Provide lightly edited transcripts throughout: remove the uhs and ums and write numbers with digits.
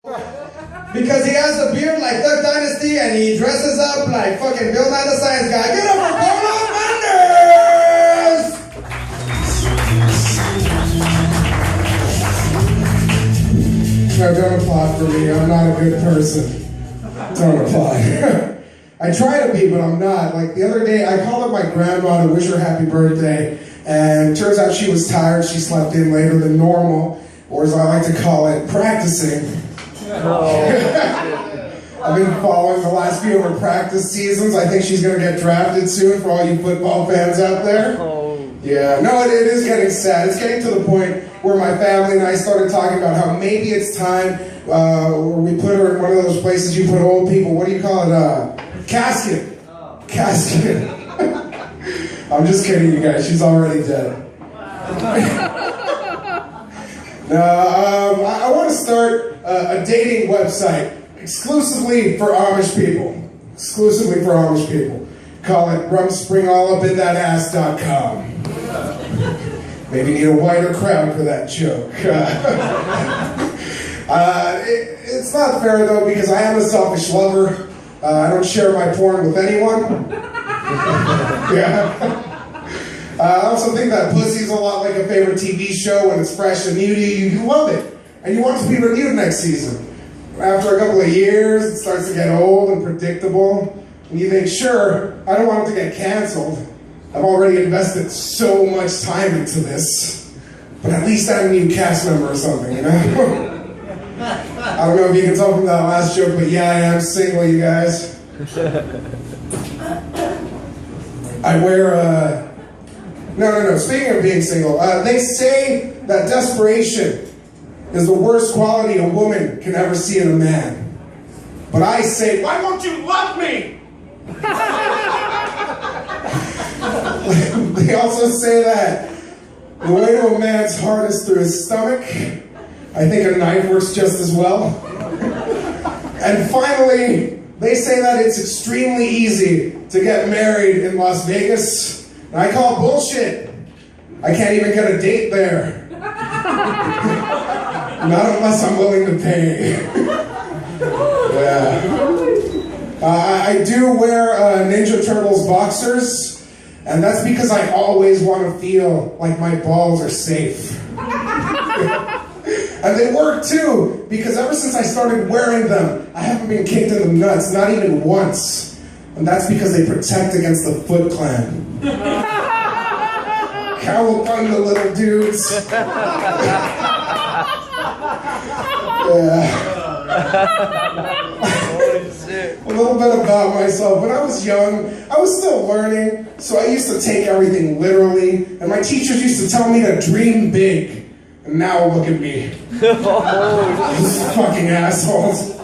Because he has a beard like Duck Dynasty and he dresses up like fucking Bill Nye the Science Guy. Get up for Polo Mendez! No, don't applaud for me. I'm not a good person. Don't applaud. I try to be, but I'm not. Like the other day, I called up my grandma to wish her happy birthday, and turns out she was tired. She slept in later than normal, or as I like to call it, practicing. I've been following the last few of her practice seasons. I think she's going to get drafted soon for all you football fans out there. Yeah, no, it is getting sad. It's getting to the point where my family and I started talking about how maybe it's time where we put her in one of those places you put old people. What do you call it? Casket. Casket. I'm just kidding, you guys. She's already dead. I want to start a dating website exclusively for Amish people. Exclusively for Amish people. Call it rumspringallupinthatAss.com. Maybe need a wider crowd for that joke. It's not fair though, because I am a selfish lover. I don't share my porn with anyone. Yeah. I also think that pussy's a lot like a favorite TV show. When it's fresh and new to you, you love it. And you want it to be renewed next season. After a couple of years, it starts to get old and predictable. And you think, sure, I don't want it to get canceled. I've already invested so much time into this. But at least add a new cast member or something, you know? I don't know if you can tell from that last joke, but yeah, I am single, you guys. I wear, No. Speaking of being single, they say that desperation is the worst quality a woman can ever see in a man. But I say, why won't you love me? They also say that the way to a man's heart is through his stomach. I think a knife works just as well. And finally, they say that it's extremely easy to get married in Las Vegas. And I call bullshit. I can't even get a date there. Not unless I'm willing to pay. Yeah. I do wear Ninja Turtles boxers. And that's because I always want to feel like my balls are safe. And they work too, because ever since I started wearing them, I haven't been kicked in the nuts, not even once. And that's because they protect against the Foot Clan. Cowabunga, little dudes. Yeah. A little bit about myself. When I was young, I was still learning, so I used to take everything literally, and my teachers used to tell me to dream big. And now look at me. These fucking assholes.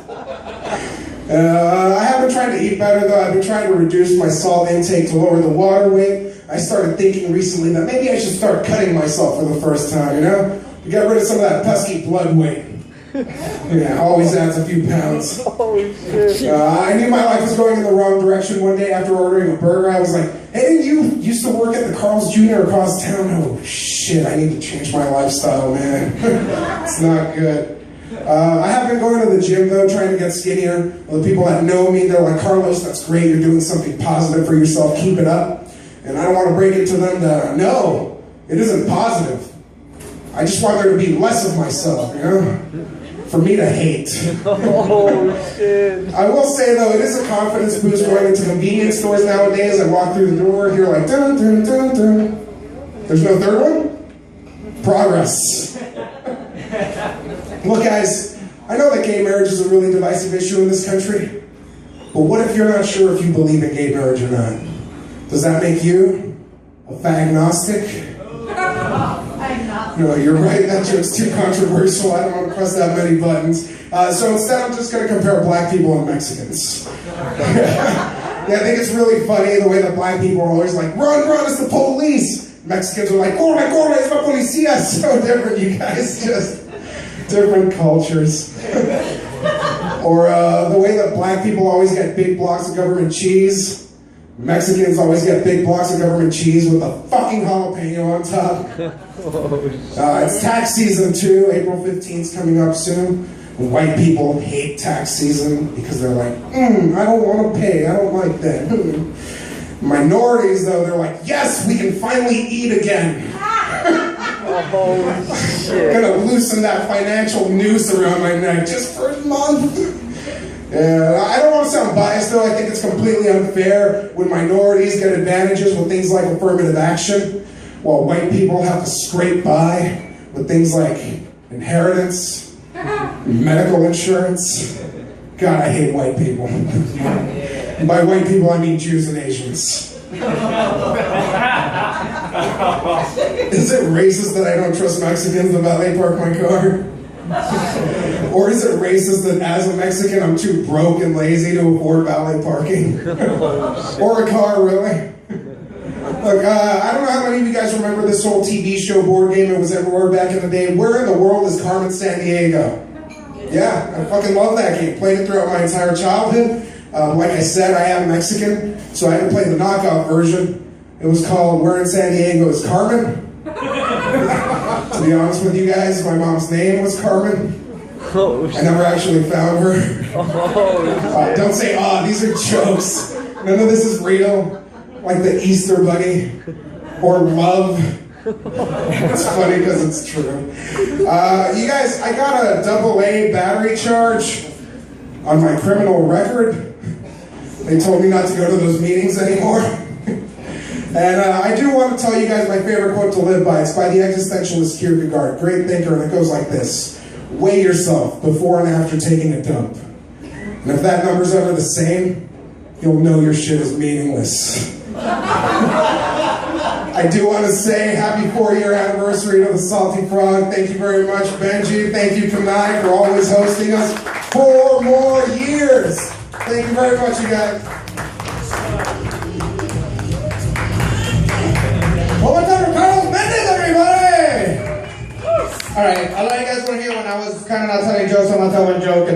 I have been trying to eat better though. I've been trying to reduce my salt intake to lower the water weight. I started thinking recently that maybe I should start cutting myself for the first time, you know? To get rid of some of that pesky blood weight. Yeah, always adds a few pounds. I knew my life was going in the wrong direction one day after ordering a burger. I was like, hey, didn't you used to work at the Carl's Jr. across town? Oh, shit, I need to change my lifestyle, man. It's not good. I have been going to the gym, though, trying to get skinnier. Well, the people that know me, they're like, Carlos, that's great. You're doing something positive for yourself. Keep it up. And I don't want to break it to them that, no, it isn't positive. I just want there to be less of myself, you know? For me to hate. Oh, shit. I will say, though, it is a confidence boost going into convenience stores nowadays. I walk through the door, you're like, dun, dun, dun, dun. There's no third one? Progress. Look, guys, I know that gay marriage is a really divisive issue in this country, but what if you're not sure if you believe in gay marriage or not? Does that make you a fagnostic? No, you're right, that joke's too controversial. I don't want to press that many buttons. So instead, I'm just going to compare black people and Mexicans. Yeah, I think it's really funny the way that black people are always like, run, run, it's the police. Mexicans are like, corre, corre, es la policía. So different, you guys, just different cultures. Or the way that black people always get big blocks of government cheese. Mexicans always get big blocks of government cheese with a fucking jalapeno on top. It's tax season too. April 15th is coming up soon. White people hate tax season because they're like, I don't want to pay, I don't like that. Minorities, though, they're like, yes, we can finally eat again. Oh, shit. Gonna loosen that financial noose around my neck just for a month. Yeah, I don't want to sound biased, though. I think it's completely unfair when minorities get advantages with things like affirmative action, while white people have to scrape by with things like inheritance, medical insurance. God, I hate white people. And by white people, I mean Jews and Asians. Is it racist that I don't trust Mexicans to valet park my car? Or is it racist that as a Mexican, I'm too broke and lazy to afford valet parking? Or a car, really? Look, I don't know how many of you guys remember this old TV show board game. It was everywhere back in the day. Where in the world is Carmen Sandiego? Yeah, I fucking love that game. Played it throughout my entire childhood. Like I said, I am Mexican, so I had to play the knockout version. It was called Where in San Diego is Carmen? To be honest with you guys, my mom's name was Carmen. I never actually found her. Don't say, these are jokes. None of this is real. Like the Easter Bunny or love. It's funny because it's true. You guys, I got a AA battery charge on my criminal record. They told me not to go to those meetings anymore. And I do want to tell you guys my favorite quote to live by. It's by the existentialist Kierkegaard, great thinker, and it goes like this. Weigh yourself before and after taking a dump. And if that number's ever the same, you'll know your shit is meaningless. I do want to say happy 4-year anniversary to the Salty Frog. Thank you very much, Benji. Thank you, Kanai, for always hosting us. 4 more years. Thank you very much, you guys. One more time for Carlos Mendez, everybody! All right, a lot of you guys want to hear when I was kind of not telling jokes, I'm not telling one joke.